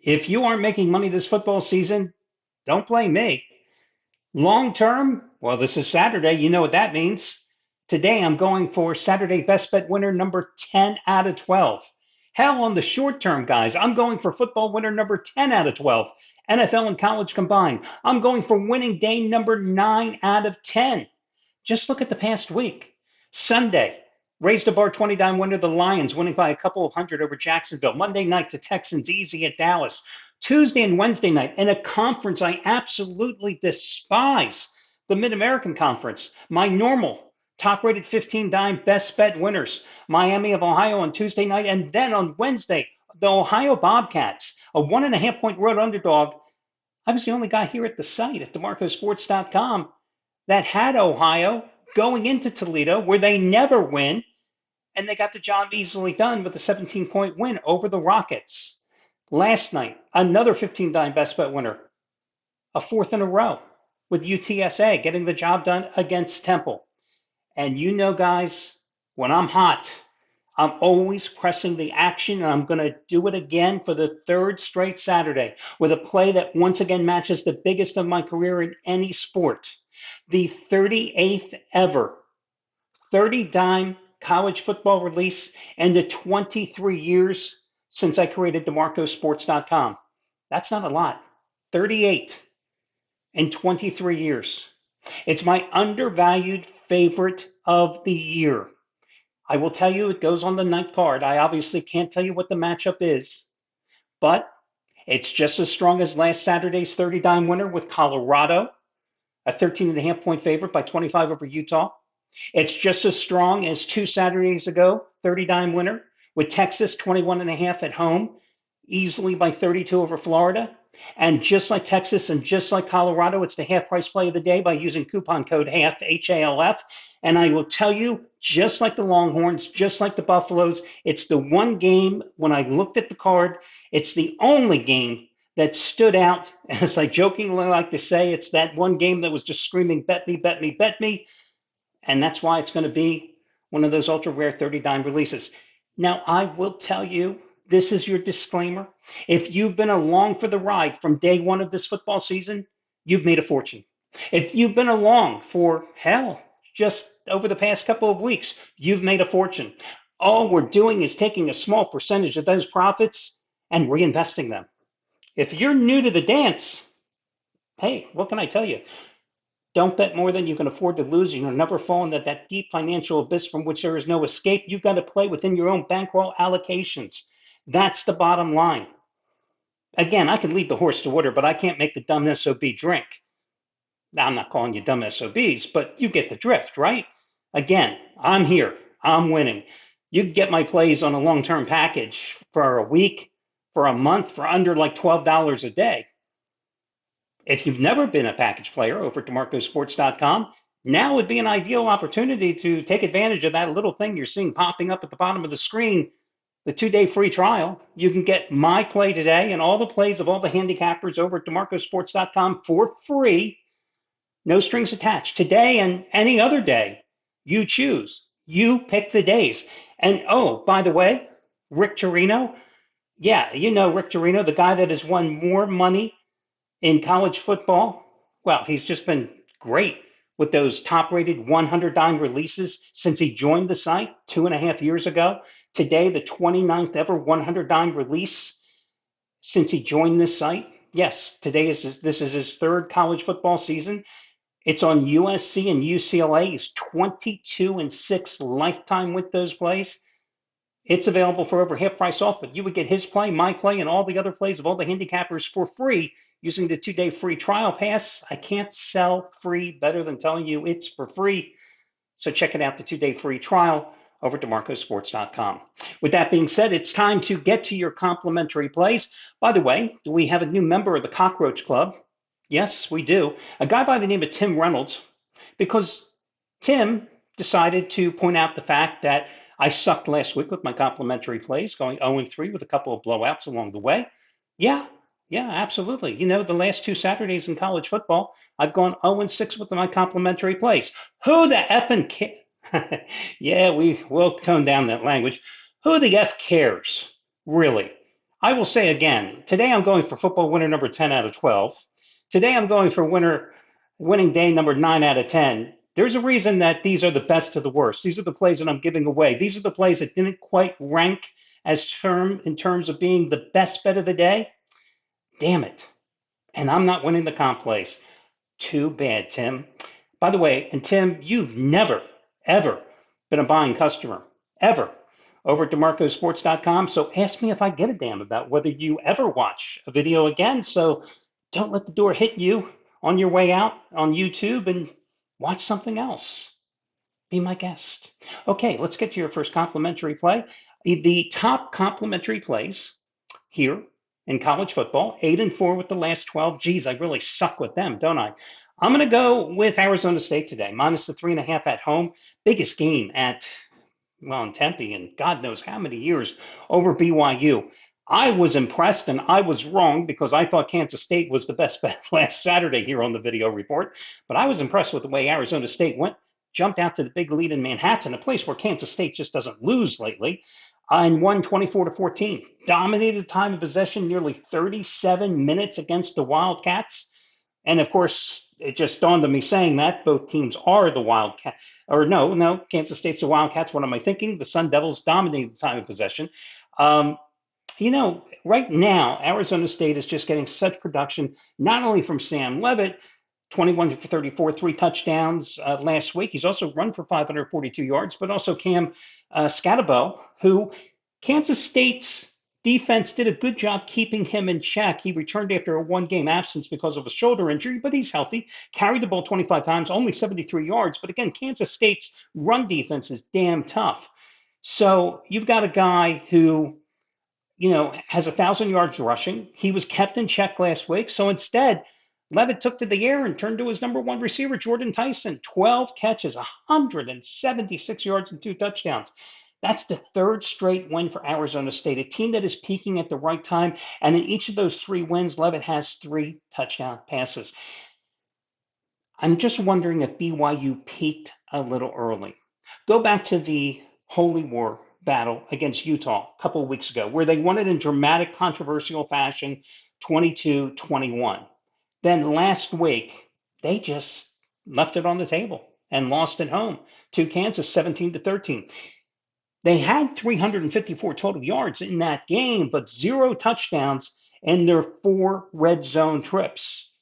If you aren't making money this football season, don't blame me. Long term, well, this is Saturday. You know what that means. Today, I'm going for Saturday best bet winner number 10 out of 12. Hell, on the short term, guys, I'm going for football winner number 10 out of 12. NFL and college combined. I'm going for winning day number 9 out of 10. Just look at the past week. Sunday, raised a bar 20 dime winner, the Lions winning by a couple of hundred over Jacksonville. Monday night, the Texans easy at Dallas. Tuesday and Wednesday night in a conference I absolutely despise, the Mid American Conference. My normal top rated 15 dime best bet winners, Miami of Ohio on Tuesday night. And then on Wednesday, the Ohio Bobcats, a 1.5 point road underdog. I was the only guy here at the site at DeMarcoSports.com that had Ohio going into Toledo, where they never win, and they got the job easily done with a 17-point win over the Rockets. Last night, another 15 dime best bet winner, a fourth in a row with UTSA getting the job done against Temple. And you know, guys, when I'm hot, I'm always pressing the action, and I'm going to do it again for the third straight Saturday with a play that once again matches the biggest of my career in any sport. The 38th ever 30 dime college football release in the 23 years since I created DeMarcoSports.com. That's not a lot. 38 in 23 years. It's my undervalued favorite of the year. I will tell you it goes on the night card. I obviously can't tell you what the matchup is, but it's just as strong as last Saturday's 30 dime winner with Colorado, a 13.5 point favorite by 25 over Utah. It's just as strong as 2 Saturdays ago, 30 dime winner with Texas 21.5 at home, easily by 32 over Florida. And just like Texas and just like Colorado, it's the half price play of the day by using coupon code HALF, HALF. And I will tell you, just like the Longhorns, just like the Buffaloes, it's the one game when I looked at the card, it's the only game that stood out. As I jokingly like to say, it's that one game that was just screaming, bet me, bet me, bet me. And that's why it's going to be one of those ultra rare 30 dime releases. Now, I will tell you, this is your disclaimer. If you've been along for the ride from day one of this football season, you've made a fortune. If you've been along for hell, just over the past couple of weeks, you've made a fortune. All we're doing is taking a small percentage of those profits and reinvesting them. If you're new to the dance, hey, what can I tell you? Don't bet more than you can afford to lose. You'll never fall into that deep financial abyss from which there is no escape. You've got to play within your own bankroll allocations. That's the bottom line. Again, I can lead the horse to water, but I can't make the dumb SOB drink. Now, I'm not calling you dumb SOBs, but you get the drift, right? Again, I'm here. I'm winning. You can get my plays on a long-term package for a week, for a month, for under like $12 a day. If you've never been a package player over at DeMarcoSports.com, now would be an ideal opportunity to take advantage of that little thing you're seeing popping up at the bottom of the screen, the 2-day free trial. You can get my play today and all the plays of all the handicappers over at DeMarcoSports.com for free. No strings attached. Today and any other day, you choose. You pick the days. And oh, by the way, Rick Torino, yeah, you know Rick Torino, the guy that has won more money in college football. Well, he's just been great with those top rated 100 dime releases since he joined the site 2.5 years ago. Today, the 29th ever 100 dime release since he joined this site. Yes, this is his third college football season. It's on USC and UCLA. He's 22-6 lifetime with those plays. It's available for over half price off, but you would get his play, my play, and all the other plays of all the handicappers for free using the 2-day free trial pass. I can't sell free better than telling you it's for free. So check it out, the 2-day free trial over at DeMarcoSports.com. With that being said, it's time to get to your complimentary plays. By the way, we have a new member of the Cockroach Club. Yes, we do. A guy by the name of Tim Reynolds, because Tim decided to point out the fact that I sucked last week with my complimentary plays, going 0-3 with a couple of blowouts along the way. Yeah, absolutely. You know, the last 2 Saturdays in college football, I've gone 0-6 with my complimentary plays. Who the effing yeah, we will tone down that language. Who the F cares, really? I will say again, today I'm going for football winner number 10 out of 12. Today I'm going for winning day number 9 out of 10. There's a reason that these are the best of the worst. These are the plays that I'm giving away. These are the plays that didn't quite rank in terms of being the best bet of the day. Damn it. And I'm not winning the comp plays. Too bad, Tim. By the way, and Tim, you've never, ever been a buying customer, ever, over at DeMarcoSports.com. So ask me if I give a damn about whether you ever watch a video again. So don't let the door hit you on your way out on YouTube and watch something else. Be my guest. Okay, let's get to your first complimentary play. The top complimentary plays here in college football, 8-4 with the last 12. Geez, I really suck with them, don't I? I'm going to go with Arizona State today, minus the 3.5 at home. Biggest game in Tempe in God knows how many years over BYU. I was impressed and I was wrong because I thought Kansas State was the best bet last Saturday here on the video report. But I was impressed with the way Arizona State jumped out to the big lead in Manhattan, a place where Kansas State just doesn't lose lately, and won 24-14. Dominated time of possession, nearly 37 minutes against the Wildcats. And of course, it just dawned on me saying that both teams are the Wildcats. Or no, Kansas State's the Wildcats. What am I thinking? The Sun Devils dominated the time of possession. Right now, Arizona State is just getting such production, not only from Sam Leavitt, 21 for 34, 3 touchdowns last week. He's also run for 542 yards, but also Cam Scatabo, who Kansas State's defense did a good job keeping him in check. He returned after a one-game absence because of a shoulder injury, but he's healthy. Carried the ball 25 times, only 73 yards. But again, Kansas State's run defense is damn tough. So you've got a guy who has 1,000 yards rushing. He was kept in check last week. So instead, Leavitt took to the air and turned to his number one receiver, Jordan Tyson. 12 catches, 176 yards and 2 touchdowns. That's the third straight win for Arizona State, a team that is peaking at the right time. And in each of those 3 wins, Leavitt has 3 touchdown passes. I'm just wondering if BYU peaked a little early. Go back to the Holy War battle against Utah a couple of weeks ago, where they won it in dramatic, controversial fashion, 22-21. Then last week, they just left it on the table and lost at home to Kansas, 17-13. They had 354 total yards in that game, but 0 touchdowns in their 4 red zone trips.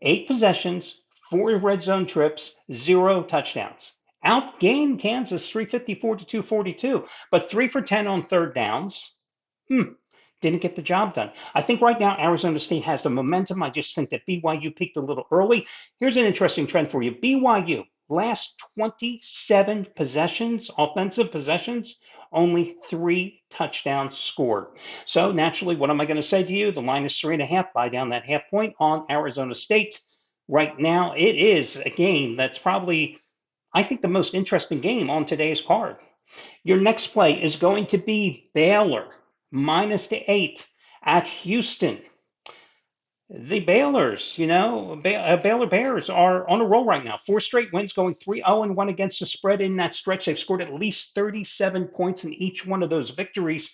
8 possessions, 4 red zone trips, 0 touchdowns. Outgained Kansas 354-242, but 3 for 10 on third downs. Didn't get the job done. I think right now Arizona State has the momentum. I just think that BYU peaked a little early. Here's an interesting trend for you. BYU, last 27 possessions, offensive possessions, only 3 touchdowns scored. So naturally, what am I going to say to you? The line is 3.5. Buy down that half point on Arizona State. Right now, it is a game that's probably, I think, the most interesting game on today's card. Your next play is going to be Baylor, minus the 8 at Houston. The Baylors, Baylor Bears are on a roll right now. 4 straight wins, going 3-0-1 against the spread in that stretch. They've scored at least 37 points in each one of those victories.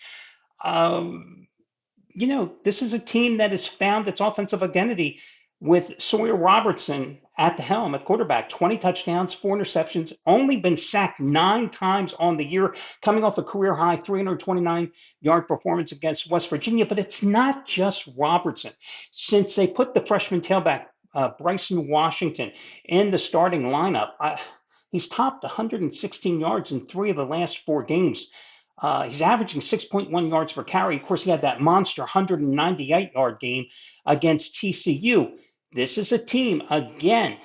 This is a team that has found its offensive identity with Sawyer Robertson at the helm at quarterback. 20 touchdowns, 4 interceptions, only been sacked 9 times on the year, coming off a career high 329-yard performance against West Virginia. But it's not just Robertson. Since they put the freshman tailback Bryson Washington in the starting lineup, he's topped 116 yards in 3 of the last 4 games. He's averaging 6.1 yards per carry. Of course, he had that monster 198-yard game against TCU. This is a team, again,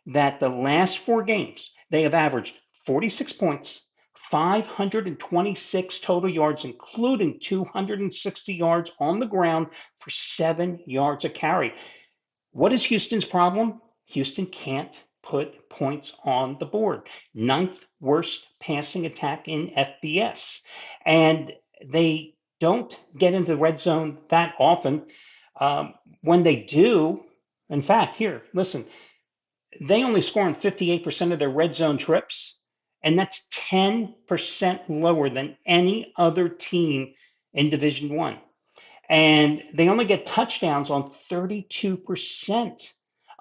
that the last 4 games, they have averaged 46 points, 526 total yards, including 260 yards on the ground for 7 yards a carry. What is Houston's problem? Houston can't put points on the board. 9th worst passing attack in FBS. And they don't get into the red zone that often. When they do, in fact, here, listen, they only score on 58% of their red zone trips, and that's 10% lower than any other team in Division One. And they only get touchdowns on 32%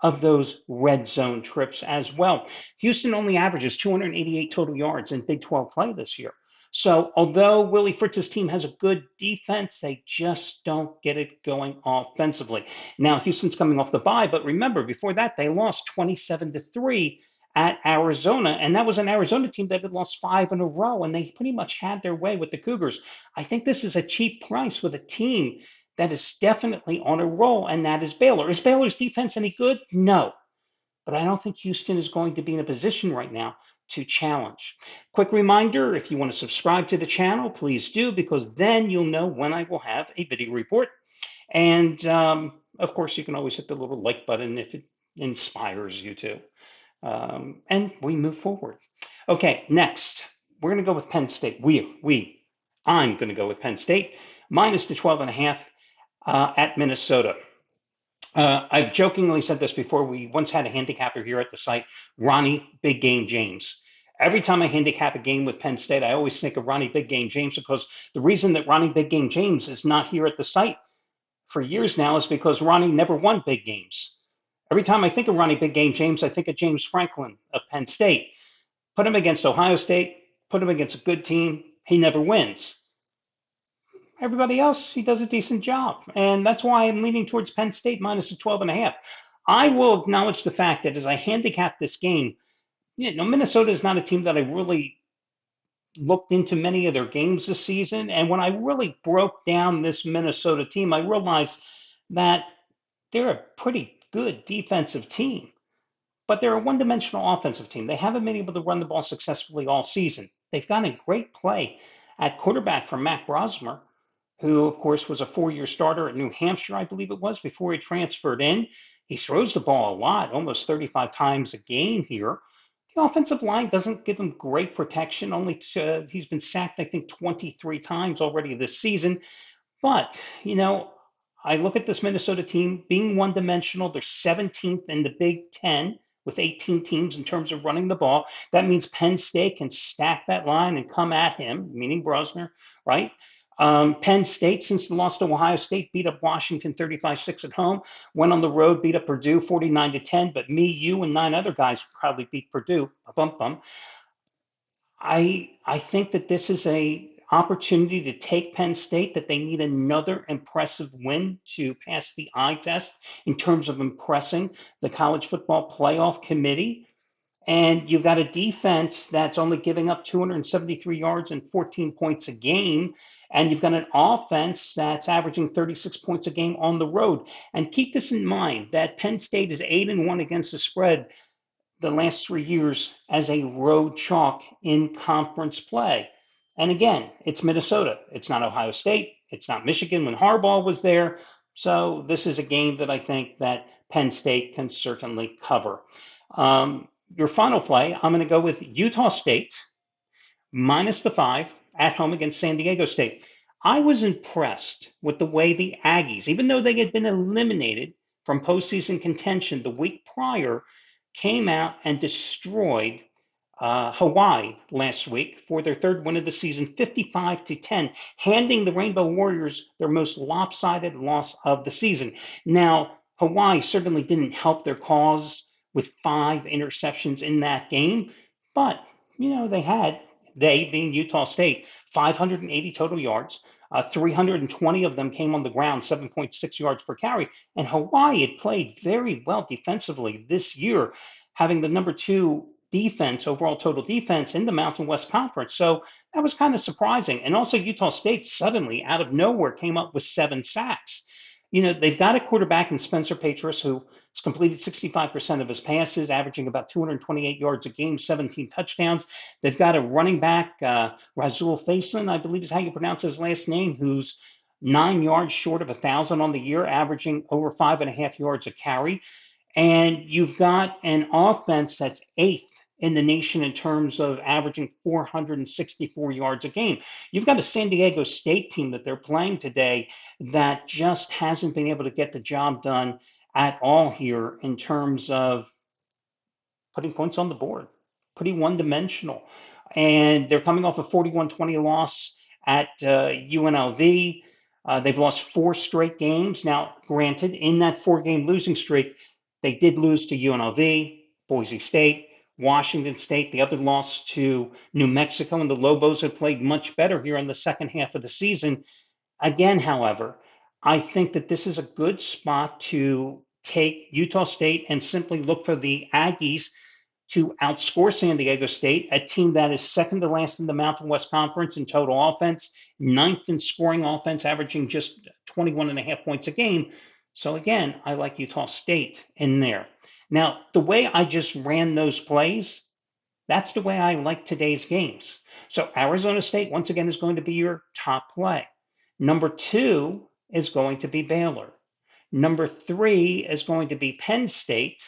of those red zone trips as well. Houston only averages 288 total yards in Big 12 play this year. So although Willie Fritz's team has a good defense, they just don't get it going offensively. Now Houston's coming off the bye, but remember before that they lost 27-3 at Arizona, and that was an Arizona team that had lost 5 in a row, and they pretty much had their way with the Cougars. I think this is a cheap price with a team that is definitely on a roll, and that is Baylor. Is Baylor's defense any good? No. But I don't think Houston is going to be in a position right now to challenge. Quick reminder, if you want to subscribe to the channel, please do, because then you'll know when I will have a video report. And of course, you can always hit the little like button if it inspires you to. And we move forward. Okay, next, we're going to go with Penn State. I'm going to go with Penn State, minus the 12.5 at Minnesota. I've jokingly said this before. We once had a handicapper here at the site, Ronnie Big Game James. Every time I handicap a game with Penn State, I always think of Ronnie Big Game James, because the reason that Ronnie Big Game James is not here at the site for years now is because Ronnie never won big games. Every time I think of Ronnie Big Game James, I think of James Franklin of Penn State. Put him against Ohio State, put him against a good team, he never wins. Everybody else, he does a decent job. And that's why I'm leaning towards Penn State minus the 12.5. I will acknowledge the fact that as I handicap this game, Minnesota is not a team that I really looked into many of their games this season. And when I really broke down this Minnesota team, I realized that they're a pretty good defensive team, but they're a one-dimensional offensive team. They haven't been able to run the ball successfully all season. They've got a great play at quarterback from Mac Brosmer, who, of course, was a 4-year starter at New Hampshire, I believe it was, before he transferred in. He throws the ball a lot, almost 35 times a game here. The offensive line doesn't give him great protection. He's been sacked, I think, 23 times already this season. But, I look at this Minnesota team being one-dimensional. They're 17th in the Big Ten with 18 teams in terms of running the ball. That means Penn State can stack that line and come at him, meaning Brosner, right? Penn State, since the loss to Ohio State, beat up Washington 35-6 at home, went on the road, beat up Purdue 49-10, but me, you, and 9 other guys probably beat Purdue. I think that this is a opportunity to take Penn State, that they need another impressive win to pass the eye test in terms of impressing the college football playoff committee. And you've got a defense that's only giving up 273 yards and 14 points a game. And you've got an offense that's averaging 36 points a game on the road. And keep this in mind, that Penn State is 8-1 against the spread the last 3 years as a road chalk in conference play. And again, it's Minnesota. It's not Ohio State. It's not Michigan when Harbaugh was there. So this is a game that I think that Penn State can certainly cover. Your final play, I'm going to go with Utah State minus the 5 at home against San Diego State. I was impressed with the way the Aggies, even though they had been eliminated from postseason contention the week prior, came out and destroyed Hawaii last week for their 3rd win of the season, 55-10, handing the Rainbow Warriors their most lopsided loss of the season. Now, Hawaii certainly didn't help their cause with 5 interceptions in that game, but they being Utah State, 580 total yards. 320 of them came on the ground, 7.6 yards per carry. And Hawaii had played very well defensively this year, having the number 2 defense, overall total defense in the Mountain West Conference. So that was kind of surprising. And also Utah State suddenly, out of nowhere, came up with 7 sacks. They've got a quarterback in Spencer Petras who has completed 65% of his passes, averaging about 228 yards a game, 17 touchdowns. They've got a running back, Razul Faisal, I believe is how you pronounce his last name, who's 9 yards short of 1,000 on the year, averaging over 5.5 yards a carry. And you've got an offense that's 8th in the nation in terms of averaging 464 yards a game. You've got a San Diego State team that they're playing today that just hasn't been able to get the job done at all here in terms of putting points on the board. Pretty one-dimensional. And they're coming off a 41-20 loss at UNLV. They've lost four straight games. Now, granted, in that four-game losing streak, they did lose to UNLV, Boise State, Washington State. The other loss to New Mexico, and the Lobos have played much better here in the second half of the season. Again, however, I think that this is a good spot to take Utah State and simply look for the Aggies to outscore San Diego State, a team that is second to last in the Mountain West Conference in total offense, ninth in scoring offense, averaging just 21 and a half points a game. So again, I like Utah State in there. Now, the way I just ran those plays, that's the way I like today's games. So Arizona State, once again, is going to be your top play. Number two is going to be Baylor. Number three is going to be Penn State.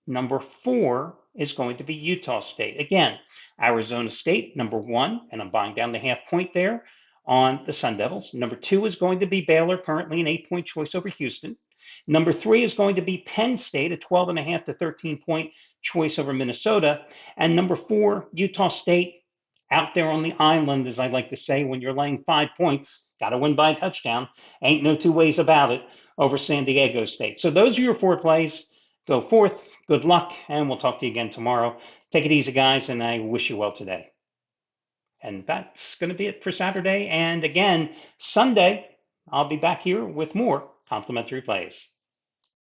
Number four is going to be Utah State. Again, Arizona State, number one, and I'm buying down the half point there on the Sun Devils. Number two is going to be Baylor, currently an 8-point choice over Houston. Number three is going to be Penn State, a 12 and a half to 13-point choice over Minnesota. And number four, Utah State, out there on the island, as I like to say, when you're laying 5 points, got to win by a touchdown. Ain't no two ways about it over San Diego State. So those are your four plays. Go forth, good luck, and we'll talk to you again tomorrow. Take it easy, guys, and I wish you well today. And that's going to be it for Saturday. And again, Sunday, I'll be back here with more complimentary plays.